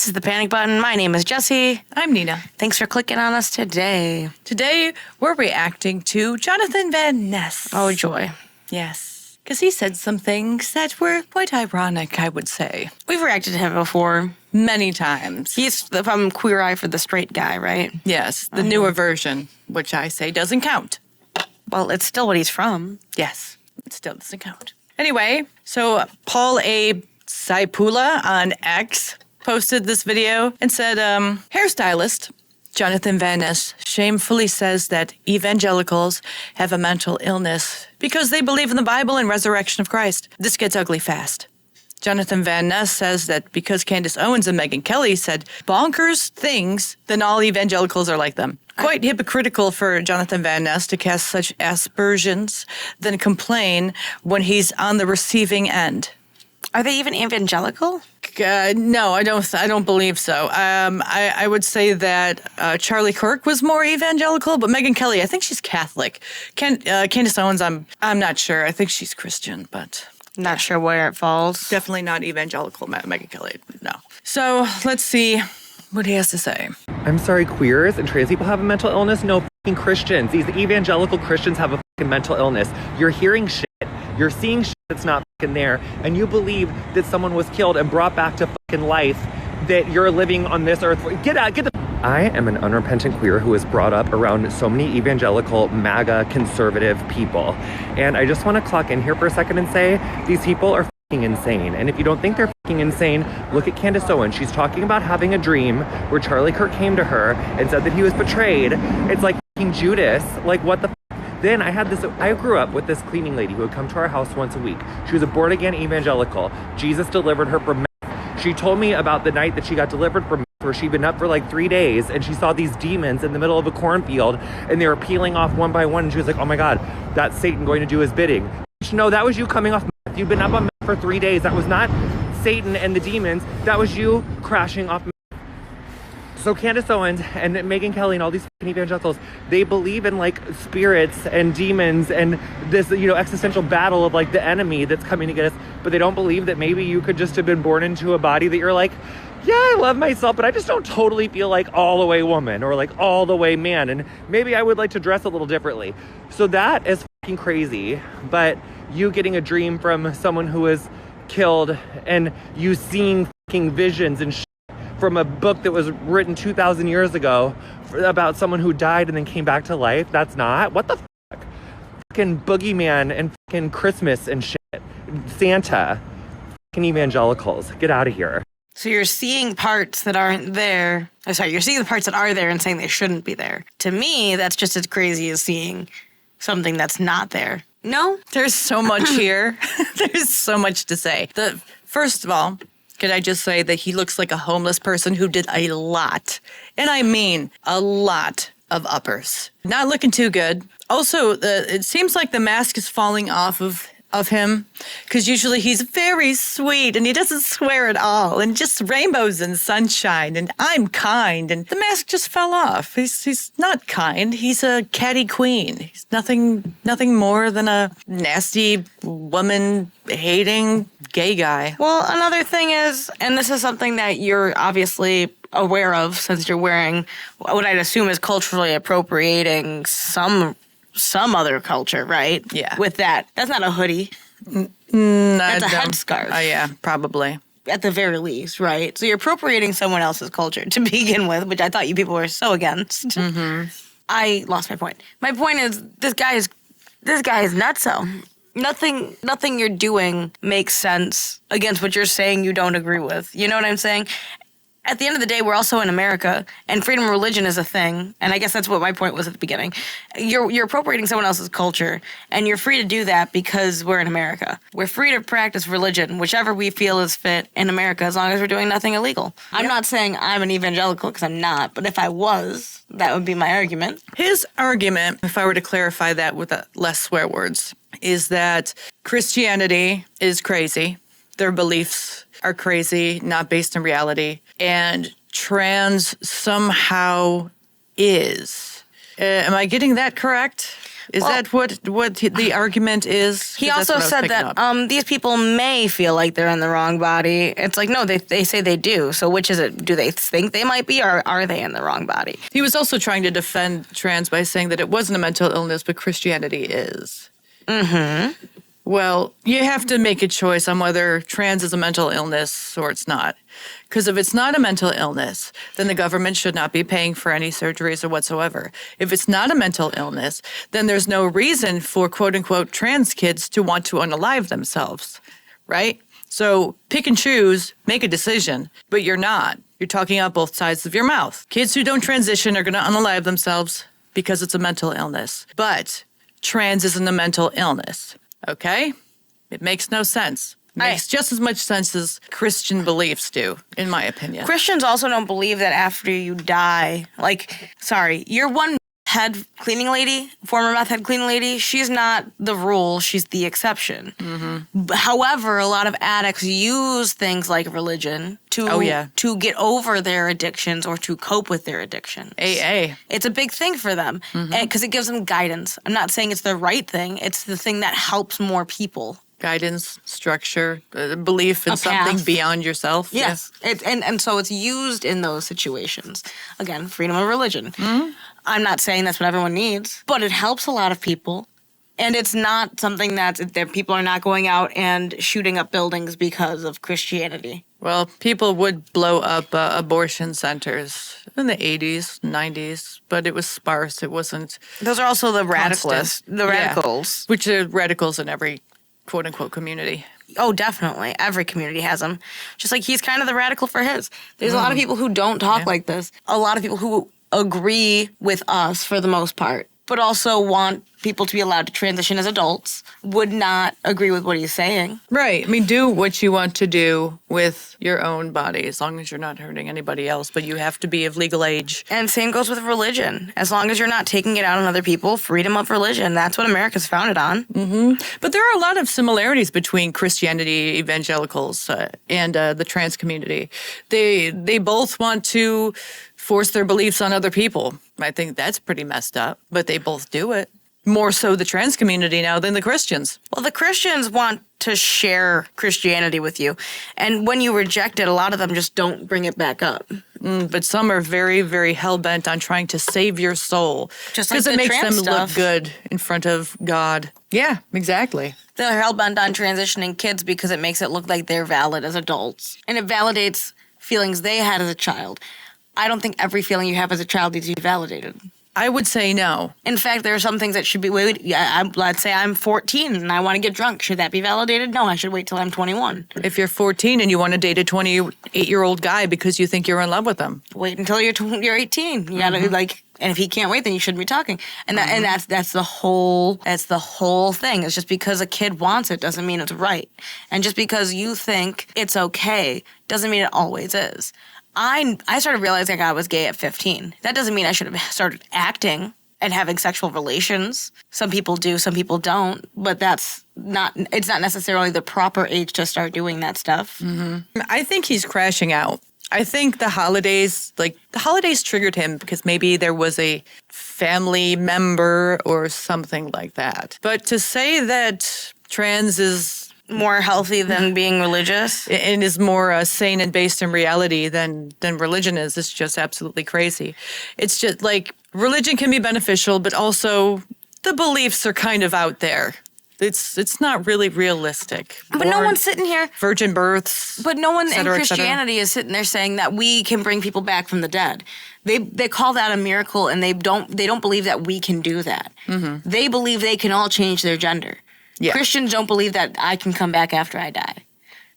This is the Panic Button. My name is Jesse. I'm Nina. Thanks for clicking on us today. Today, we're reacting to Jonathan Vaness. Oh, joy. Yes, because he said some things that were quite ironic, I would say. We've reacted to him before. Many times. He's from Queer Eye for the Straight Guy, right? Yes, the newer version, which I say doesn't count. Well, it's still what he's from. Yes, it still doesn't count. Anyway, so Paul A. Saipula on X posted this video and said, hairstylist Jonathan Vaness shamefully says that evangelicals have a mental illness because they believe in the Bible and resurrection of Christ. This gets ugly fast. Jonathan Vaness says that because Candace Owens and Megyn Kelly said bonkers things, then all evangelicals are like them. Quite hypocritical for Jonathan Vaness to cast such aspersions, then complain when he's on the receiving end. Are they even evangelical? No, I don't believe so. I would say that Charlie Kirk was more evangelical, but Megyn Kelly, I think she's Catholic. Candace Owens, I'm not sure. I think she's Christian, but Not sure where it falls. definitely not evangelical. Megyn Kelly, no. So let's see what he has to say. I'm sorry, queers and trans people have a mental illness? No, f***ing Christians. These evangelical Christians have a f***ing mental illness. You're hearing shit. You're seeing shit that's not f***ing there. And you believe that someone was killed and brought back to f***ing life, that you're living on this earth. Get out, get the... I am an unrepentant queer who was brought up around so many evangelical, MAGA, conservative people. And I just want to clock in here for a second and say, these people are f***ing insane. And if you don't think they're f***ing insane, look at Candace Owens. She's talking about having a dream where Charlie Kirk came to her and said that he was betrayed. It's like f***ing Judas. Like, what the f***? Then I grew up with this cleaning lady who would come to our house once a week. She was a born-again evangelical. Jesus delivered her from meth. She told me about the night that she got delivered from meth, where she'd been up for like 3 days and she saw these demons in the middle of a cornfield and they were peeling off one by one and she was like, oh my God, that's Satan going to do his bidding. No, that was you coming off meth. You'd been up on meth for 3 days. That was not Satan and the demons. That was you crashing off meth. So Candace Owens and Megyn Kelly and all these fucking evangelicals, they believe in like spirits and demons and this, existential battle of like the enemy that's coming to get us. But they don't believe that maybe you could just have been born into a body that you're like, yeah, I love myself, but I just don't totally feel like all the way woman or like all the way man. And maybe I would like to dress a little differently. So that is fucking crazy. But you getting a dream from someone who was killed and you seeing fucking visions and from a book that was written 2,000 years ago about someone who died and then came back to life. That's not. What the fuck? Fucking boogeyman and fucking Christmas and shit. Santa. Fucking evangelicals. Get out of here. So you're seeing parts that aren't there. Oh, sorry, you're seeing the parts that are there and saying they shouldn't be there. To me, that's just as crazy as seeing something that's not there. No? There's so much here. There's so much to say. First of all, could I just say that he looks like a homeless person who did a lot, and I mean a lot of uppers. Not looking too good. Also, it seems like the mask is falling off of him, because usually he's very sweet and he doesn't swear at all, and just rainbows and sunshine and I'm kind, and the mask just fell off. He's not kind. He's a catty queen. He's nothing more than a nasty woman hating gay guy. Well, another thing is, and this is something that you're obviously aware of since you're wearing what I'd assume is culturally appropriating some other culture, right? Yeah. With that. That's not a hoodie. That's a headscarf. Oh, yeah, probably. At the very least, right? So you're appropriating someone else's culture to begin with, which I thought you people were so against. Mm-hmm. I lost my point. My point is, this guy is nutso. Nothing you're doing makes sense against what you're saying you don't agree with. You know what I'm saying? At the end of the day, we're also in America, and freedom of religion is a thing, and I guess that's what my point was at the beginning. You're appropriating someone else's culture, and you're free to do that because we're in America. We're free to practice religion, whichever we feel is fit in America, as long as we're doing nothing illegal. I'm not saying I'm an evangelical, because I'm not, but if I was, that would be my argument. His argument, if I were to clarify that with less swear words, is that Christianity is crazy. Their beliefs are crazy, not based in reality, and trans somehow is. Am I getting that correct? Is that what the argument is? He 'Cause that's also what I was said picking that up. these people may feel like they're in the wrong body. It's like, no, they say they do. So which is it? Do they think they might be, or are they in the wrong body? He was also trying to defend trans by saying that it wasn't a mental illness, but Christianity is. Mm-hmm. Well, you have to make a choice on whether trans is a mental illness or it's not. Because if it's not a mental illness, then the government should not be paying for any surgeries or whatsoever. If it's not a mental illness, then there's no reason for quote unquote trans kids to want to unalive themselves, right? So pick and choose, make a decision, but you're not. You're talking out both sides of your mouth. Kids who don't transition are going to unalive themselves because it's a mental illness. But trans isn't a mental illness, okay? It makes no sense. Makes just as much sense as Christian beliefs do, in my opinion. Christians also don't believe that after you die, you're one head cleaning lady, former meth head cleaning lady, she's not the rule, she's the exception. Mm-hmm. However, a lot of addicts use things like religion to get over their addictions or to cope with their addictions. AA. It's a big thing for them because it gives them guidance. I'm not saying it's the right thing, it's the thing that helps more people. Guidance, structure, belief in something beyond yourself. Yes. Yeah. And so it's used in those situations. Again, freedom of religion. Mm-hmm. I'm not saying that's what everyone needs, but it helps a lot of people. And it's not something that people are not going out and shooting up buildings because of Christianity. Well, people would blow up abortion centers in the 80s, 90s, but it was sparse. It wasn't. Those are also the radicals. Radicals. Which are radicals in every quote-unquote community. Oh, definitely. Every community has them. Just like he's kind of the radical for his. There's a lot of people who don't talk like this. A lot of people who agree with us for the most part, but also want people to be allowed to transition as adults, would not agree with what he's saying. Right. I mean, do what you want to do with your own body, as long as you're not hurting anybody else, but you have to be of legal age. And same goes with religion. As long as you're not taking it out on other people, freedom of religion. That's what America's founded on. Mm-hmm. But there are a lot of similarities between Christianity, evangelicals, and the trans community. They both want to force their beliefs on other people. I think that's pretty messed up, but they both do it. More so the trans community now than the Christians. Well, the Christians want to share Christianity with you. And when you reject it, a lot of them just don't bring it back up. But some are very, very hell-bent on trying to save your soul. Just like because it makes them look good in front of God. Yeah, exactly. They're hell-bent on transitioning kids because it makes it look like they're valid as adults. And it validates feelings they had as a child. I don't think every feeling you have as a child needs to be validated. I would say no. In fact, there are some things that should be let's say I'm 14 and I want to get drunk. Should that be validated? No, I should wait till I'm 21. If you're 14 and you want to date a 28-year-old guy because you think you're in love with him, wait until you're 18. You gotta and if he can't wait, then you shouldn't be talking. And that's the whole thing. It's just because a kid wants it doesn't mean it's right. And just because you think it's okay doesn't mean it always is. I started realizing I was gay at 15. That doesn't mean I should have started acting and having sexual relations. Some people do, some people don't, but it's not necessarily the proper age to start doing that stuff. Mm-hmm. I think he's crashing out. I think the holidays triggered him because maybe there was a family member or something like that. But to say that trans is more healthy than being religious and is more sane and based in reality than religion is, it's just absolutely crazy. It's just like religion can be beneficial, but also the beliefs are kind of out there. It's not really realistic. But no one's sitting here. Virgin births. But no one in Christianity is sitting there saying that we can bring people back from the dead. They call that a miracle, and they don't believe that we can do that. Mm-hmm. They believe they can all change their gender. Yeah. Christians don't believe that I can come back after I die.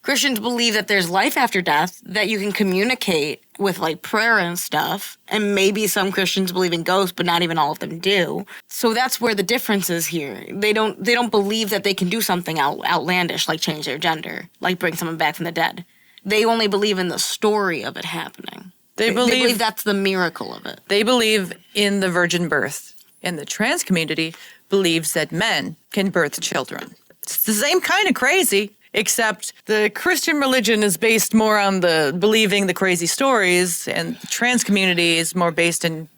Christians believe that there's life after death, that you can communicate with like prayer and stuff. And maybe some Christians believe in ghosts, but not even all of them do. So that's where the difference is here. They don't believe that they can do something outlandish, like change their gender, like bring someone back from the dead. They only believe in the story of it happening. They believe that's the miracle of it. They believe in the virgin birth. And the trans community believes that men can birth children. It's the same kind of crazy, except the Christian religion is based more on the believing the crazy stories, and the trans community is more based in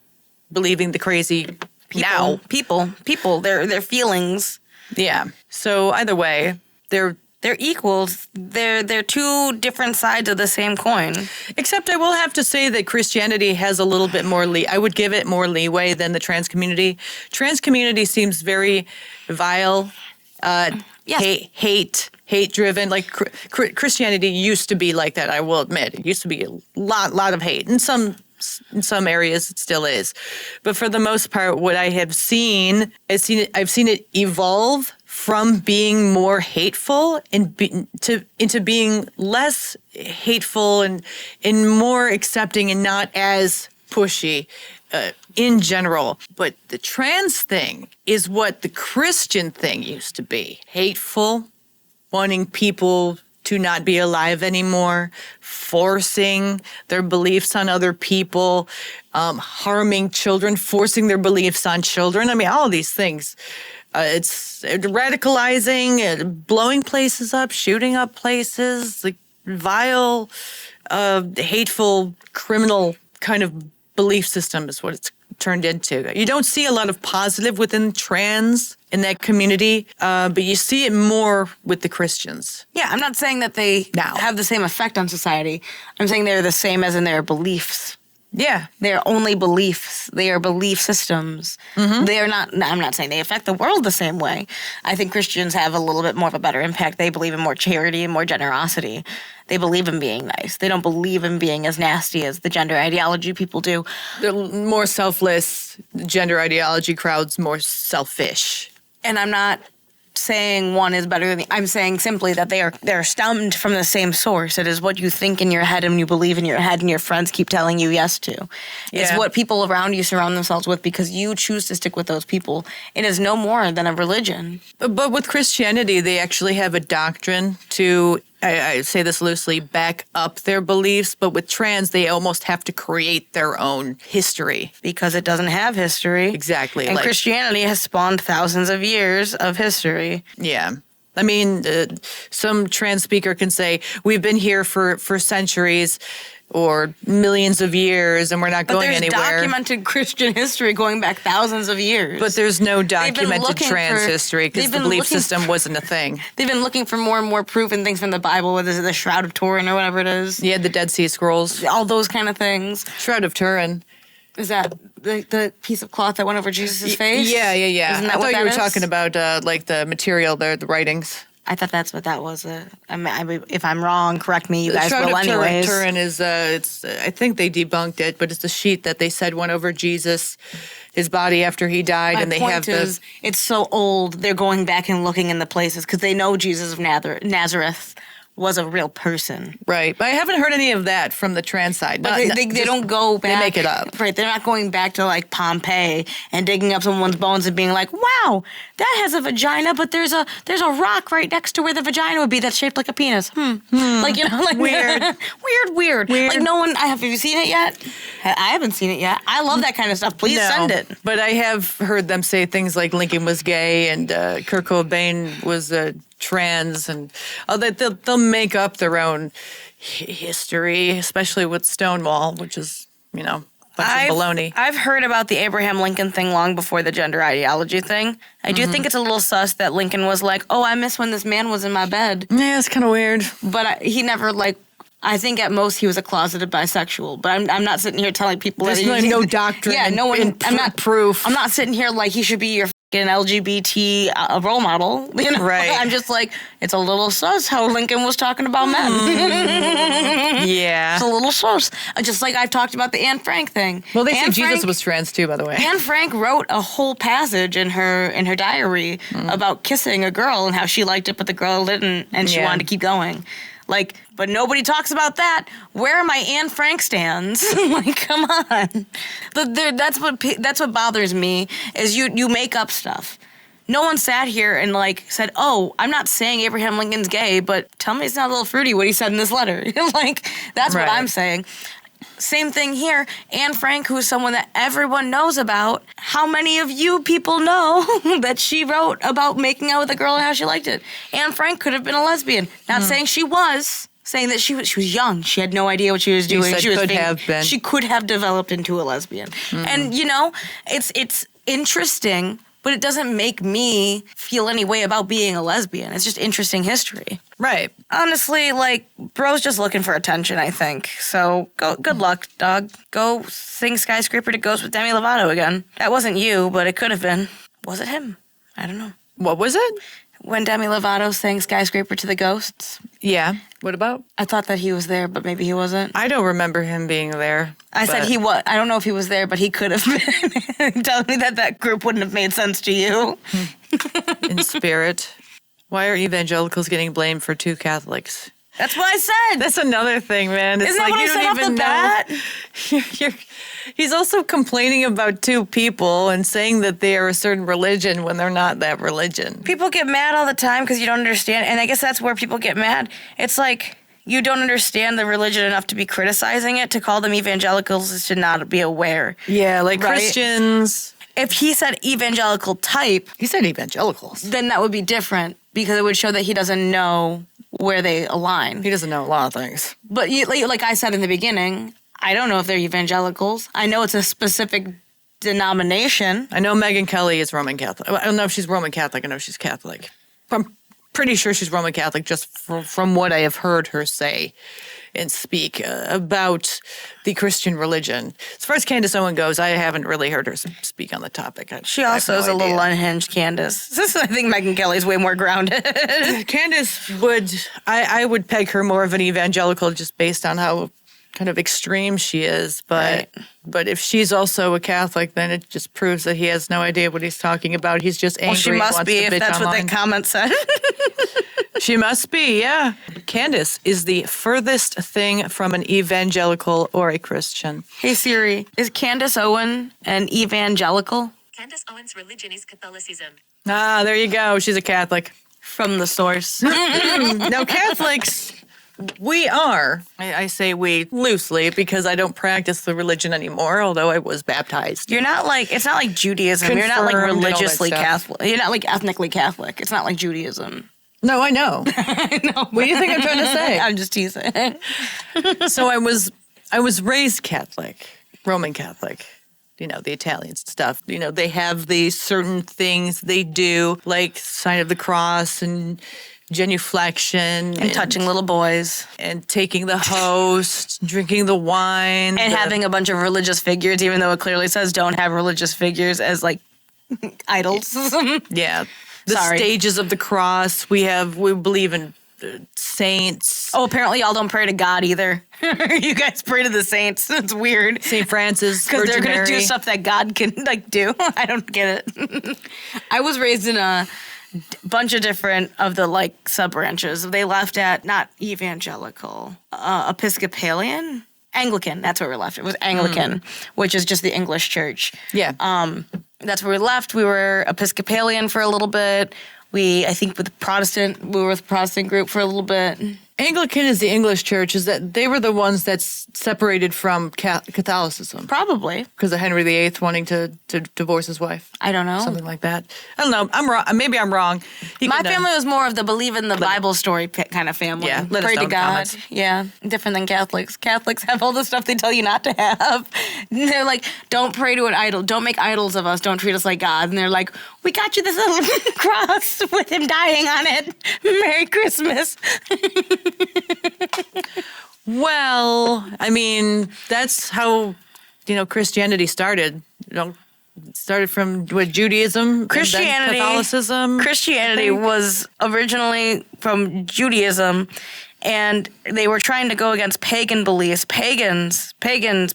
believing the crazy now. People, their feelings. Yeah. So either way, they're equals. They're two different sides of the same coin. Except I will have to say that Christianity has a little bit more I would give it more leeway than the trans community. Trans community seems very vile, Yes. hate driven. Like Christianity used to be like that. I will admit, it used to be a lot of hate. In some areas, it still is. But for the most part, what I have seen, I've seen it evolve from being more hateful into being less hateful and more accepting and not as pushy in general. But the trans thing is what the Christian thing used to be. Hateful, wanting people to not be alive anymore, forcing their beliefs on other people, harming children, forcing their beliefs on children. I mean, all of these things. It's radicalizing, blowing places up, shooting up places, like vile, hateful, criminal kind of belief system is what it's turned into. You don't see a lot of positive within trans in that community, but you see it more with the Christians. Yeah, I'm not saying that they have the same effect on society. I'm saying they're the same as in their beliefs. Yeah. They're only beliefs. They are belief systems. They are not, I'm not saying they affect the world the same way. I think Christians have a little bit more of a better impact. They believe in more charity and more generosity. They believe in being nice. They don't believe in being as nasty as the gender ideology people do. The more selfless gender ideology crowd's more selfish. And I'm not saying one is better than the I'm saying simply that they're stemmed from the same source. It is what you think in your head and you believe in your head and your friends keep telling you yes to. It's what people around you surround themselves with because you choose to stick with those people. It is no more than a religion. But with Christianity, they actually have a doctrine to, I say this loosely, back up their beliefs. But with trans, they almost have to create their own history. Because it doesn't have history. Exactly. And Christianity has spawned thousands of years of history. Yeah. I mean, some trans speaker can say, we've been here for centuries or millions of years and we're not going anywhere. But there's documented Christian history going back thousands of years. But there's no documented trans history because the belief system wasn't a thing. They've been looking for more and more proof and things from the Bible, whether it's the Shroud of Turin or whatever it is. Yeah, the Dead Sea Scrolls. All those kind of things. Shroud of Turin. Is that the piece of cloth that went over Jesus' face? Yeah. Isn't that I thought you were is? talking about like the material there, the writings. I thought that's what that was. I mean, if I'm wrong, correct me. You guys Shroud will of anyways. Turin is I think they debunked it, but it's a sheet that they said went over Jesus, his body after he died, and they have is, it's so old. They're going back and looking in the places because they know Jesus of Nazareth was a real person. Right. But I haven't heard any of that from the trans side. But they don't go back. They make it up. Right. They're not going back to like Pompeii and digging up someone's bones and being like, wow, that has a vagina, but there's a rock right next to where the vagina would be that's shaped like a penis. Like, you know, like weird. Like no one, have you seen it yet? I haven't seen it yet. I love that kind of stuff. Please send it. But I have heard them say things like Lincoln was gay and Kurt Cobain was trans, and they'll make up their own history, especially with Stonewall, which is, a bunch of baloney. I've heard about the Abraham Lincoln thing long before the gender ideology thing. I do think it's a little sus that Lincoln was like, oh, I miss when this man was in my bed. Yeah, it's kind of weird. But he never, I think at most he was a closeted bisexual, but I'm not sitting here telling people there's no doctrine. Yeah, no one. I'm not proof. I'm not sitting here like he should be your fucking LGBT role model. You know? Right. I'm just like, it's a little sus how Lincoln was talking about men. Yeah, it's a little sus. Just like I've talked about the Anne Frank thing. Well, they say Jesus was trans too, by the way. Anne Frank wrote a whole passage in her diary about kissing a girl and how she liked it, but the girl didn't, and she wanted to keep going. But nobody talks about that. Where are my Anne Frank stands? Come on. That's what bothers me is you make up stuff. No one sat here and said, oh, I'm not saying Abraham Lincoln's gay, but tell me it's not a little fruity what he said in this letter. That's what I'm saying. Same thing here. Anne Frank, who's someone that everyone knows about. How many of you people know that she wrote about making out with a girl and how she liked it? Anne Frank could have been a lesbian. Not saying she was. saying that she was young. She had no idea what she was doing. said She was could have been. She could have developed into a lesbian. And it's interesting, but it doesn't make me feel any way about being a lesbian. It's just interesting history. Right. Honestly, like, bro's just looking for attention, I think. So good luck, dog. Go sing Skyscraper to Ghost with Demi Lovato again. That wasn't you, but it could have been. Was it him? I don't know. What was it? When Demi Lovato sang Skyscraper to the Ghosts. Yeah. What about? I thought that he was there, but maybe he wasn't. I don't remember him being there. I said he was. I don't know if he was there, but he could have been. Telling me that group wouldn't have made sense to you. In spirit. Why are evangelicals getting blamed for two Catholics? That's what I said. That's another thing, man. It's Isn't that like what you I said don't off even the know. bat? He's also complaining about two people and saying that they are a certain religion when they're not that religion. People get mad all the time because you don't understand. And I guess that's where people get mad. It's like you don't understand the religion enough to be criticizing it. To call them evangelicals is to not be aware. Yeah, like Right? Christians. If he said evangelical type, He said evangelicals. then that would be different because it would show that he doesn't know where they align. He doesn't know a lot of things. But like I said in the beginning, I don't know if they're evangelicals. I know it's a specific denomination. I know Megyn Kelly is Roman Catholic. I don't know if she's Roman Catholic. I know she's Catholic. I'm pretty sure she's Roman Catholic just from what I have heard her say and speak about the Christian religion. As far as Candace Owens goes, I haven't really heard her speak on the topic. She also is a little idea. unhinged, Candace. I think Megyn Kelly's way more grounded. Candace I would peg her more of an evangelical just based on how kind of extreme she is. But if she's also a Catholic, then it just proves that he has no idea what he's talking about. He's just angry. Well, she and must wants be to if bitch that's what online. that comment said. She must be, yeah. Candace is the furthest thing from an evangelical or a Christian. Hey Siri, is Candace Owen an evangelical? Candace Owens' religion is Catholicism. Ah, there you go. She's a Catholic. From the source. Now, Catholics, we are. I say we loosely because I don't practice the religion anymore, although I was baptized. You're not like, it's not like Judaism. You're not like Confirmed and all that religiously stuff. Catholic. You're not like ethnically Catholic. It's not like Judaism. No, I know. I know. What do you think I'm trying to say? I'm just teasing. So I was raised Catholic, Roman Catholic. You know, the Italians stuff. You know, they have these certain things they do, like sign of the cross and genuflection. And touching little boys. And taking the host, drinking the wine. And having a bunch of religious figures, even though it clearly says don't have religious figures as like idols. Yeah. The Sorry. stages of the cross. We believe in saints. Oh, apparently y'all don't pray to God either. You guys pray to the saints. It's weird. St. Francis, Because they're Virgin going to do Mary. stuff that God can like do. I don't get it. I was raised in a bunch of different of the like sub-branches. They left at not evangelical, Episcopalian, Anglican. That's where we left. It was Anglican, which is just the English church. Yeah. That's where we left. We were Episcopalian for a little bit. I think with Protestant, we were with the Protestant group for a little bit. Anglican is the English church. Is that they were the ones that separated from Catholicism Probably. because of Henry VIII wanting to divorce his wife. I don't know. Something like that. I don't know. I'm wrong. Maybe I'm wrong. You My can, family was more of the believe in the Bible story kind of family. Yeah, let us Pray know to in the God. comments. Yeah, different than Catholics. Catholics have all the stuff they tell you not to have. They're like, don't pray to an idol. Don't make idols of us. Don't treat us like God. And they're like, we got you this little cross with him dying on it. Merry Christmas. Well, I mean, that's how, Christianity started. It started from Judaism, Christianity, and then Catholicism. Christianity was originally from Judaism, and they were trying to go against pagan beliefs. Pagans, and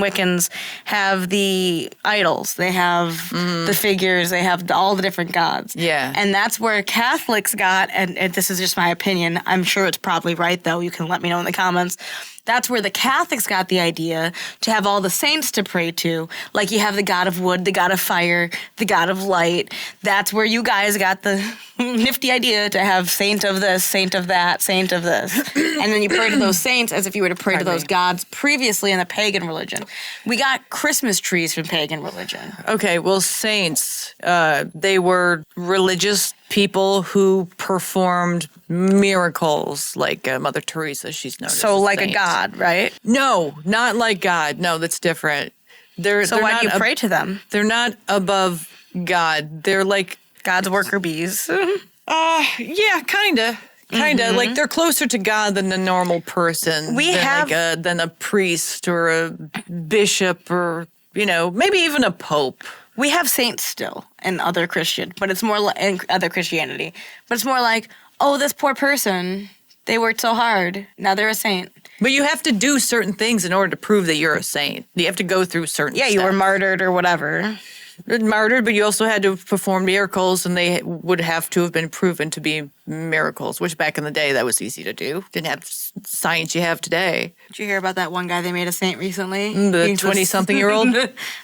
Wiccans have the idols. They have the figures. They have all the different gods. Yeah. And that's where Catholics got, and this is just my opinion. I'm sure it's probably right, though. You can let me know in the comments. That's where the Catholics got the idea to have all the saints to pray to. Like you have the God of wood, the God of fire, the God of light. That's where you guys got the nifty idea to have saint of this, saint of that, saint of this. And then you pray to those saints as if you were to pray to those gods previously in the pagan religion. We got Christmas trees from pagan religion. Okay, well, saints, they were religious people who performed miracles, like Mother Teresa. She's known as So like a saint. god, right? No, not like God. No, that's different. So why do you pray to them? They're not above God. They're like, God's worker bees. yeah, kinda. Like they're closer to God than a normal person. Than a priest or a bishop or, maybe even a pope. We have saints still in other Christian, but it's more like in other Christianity. But it's more like, oh, this poor person, they worked so hard. Now they're a saint. But you have to do certain things in order to prove that you're a saint. You have to go through certain steps. You were martyred or whatever. Martyred, but you also had to perform miracles, and they would have to have been proven to be miracles, which back in the day, that was easy to do. Didn't have science you have today. Did you hear about that one guy they made a saint recently? The 20-something-year-old?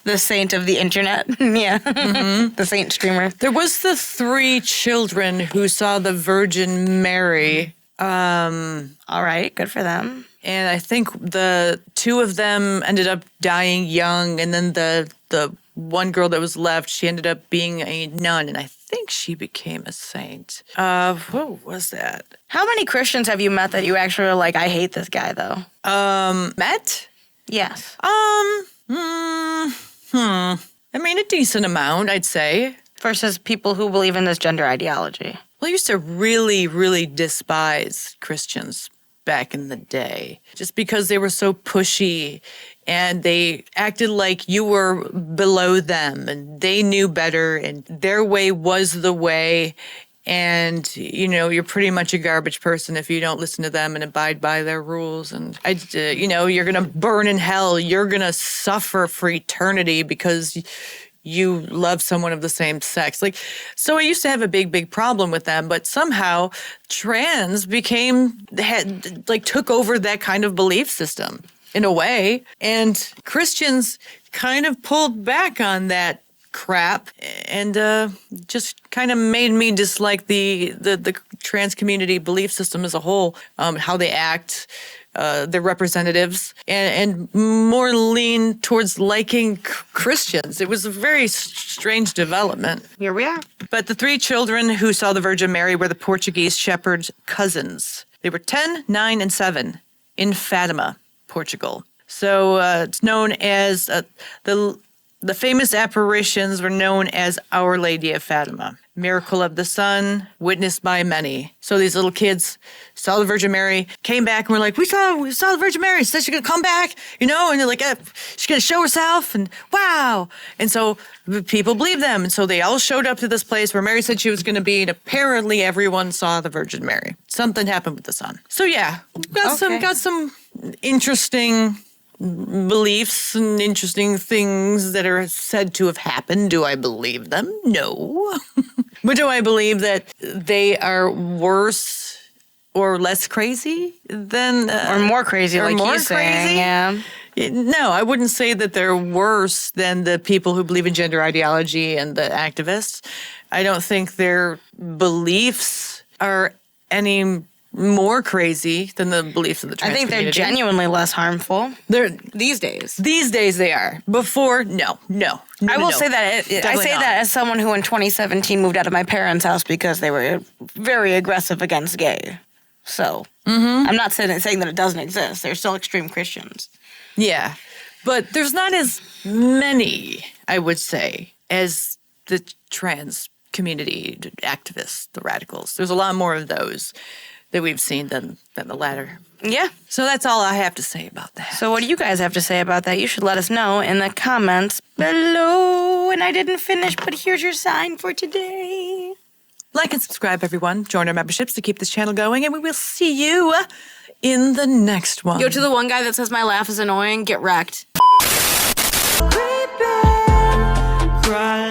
The saint of the internet. Yeah. The saint streamer. There was the 3 children who saw the Virgin Mary. All right, good for them. And I think the 2 of them ended up dying young, and then the one girl that was left, she ended up being a nun, and I think she became a saint. What was that? How many Christians have you met that you actually are like, I hate this guy, though? Met? Yes. I mean, a decent amount, I'd say. Versus people who believe in this gender ideology. Well, I used to really, really despise Christians back in the day, just because they were so pushy and they acted like you were below them and they knew better and their way was the way. And, you're pretty much a garbage person if you don't listen to them and abide by their rules. And, you're going to burn in hell. You're going to suffer for eternity because you love someone of the same sex. So I used to have a big, big problem with them, but somehow trans took over that kind of belief system in a way. And Christians kind of pulled back on that crap and just kind of made me dislike the trans community belief system as a whole, how they act, their representatives, and more lean towards liking Christians. It was a very strange development. Here we are. But the 3 children who saw the Virgin Mary were the Portuguese shepherd's cousins. They were 10, 9, and 7 in Fatima, Portugal. So it's known as the famous apparitions were known as Our Lady of Fatima, Miracle of the Sun, witnessed by many. So these little kids saw the Virgin Mary, came back and were like, we saw the Virgin Mary, said she's going to come back, and they're like, she's going to show herself, and wow. And so people believed them. And so they all showed up to this place where Mary said she was going to be, and apparently everyone saw the Virgin Mary. Something happened with the sun. So yeah, got some interesting beliefs and interesting things that are said to have happened. Do I believe them? No. But do I believe that they are worse or less crazy than... or more crazy, or like more he's saying, yeah. No, I wouldn't say that they're worse than the people who believe in gender ideology and the activists. I don't think their beliefs are any more crazy than the beliefs of the trans I think community. they're genuinely less harmful. These days. These days they are. Before, no. I will say that. I say that as someone who in 2017 moved out of my parents' house because they were very aggressive against gay. So I'm not saying that it doesn't exist. They're still extreme Christians. Yeah. But there's not as many, I would say, as the trans community activists, the radicals. There's a lot more of those that we've seen than the latter. Yeah. So that's all I have to say about that. So what do you guys have to say about that? You should let us know in the comments below. And I didn't finish, but here's your sign for today. Like and subscribe, everyone. Join our memberships to keep this channel going, and we will see you in the next one. Go to the one guy that says my laugh is annoying. Get wrecked. Cry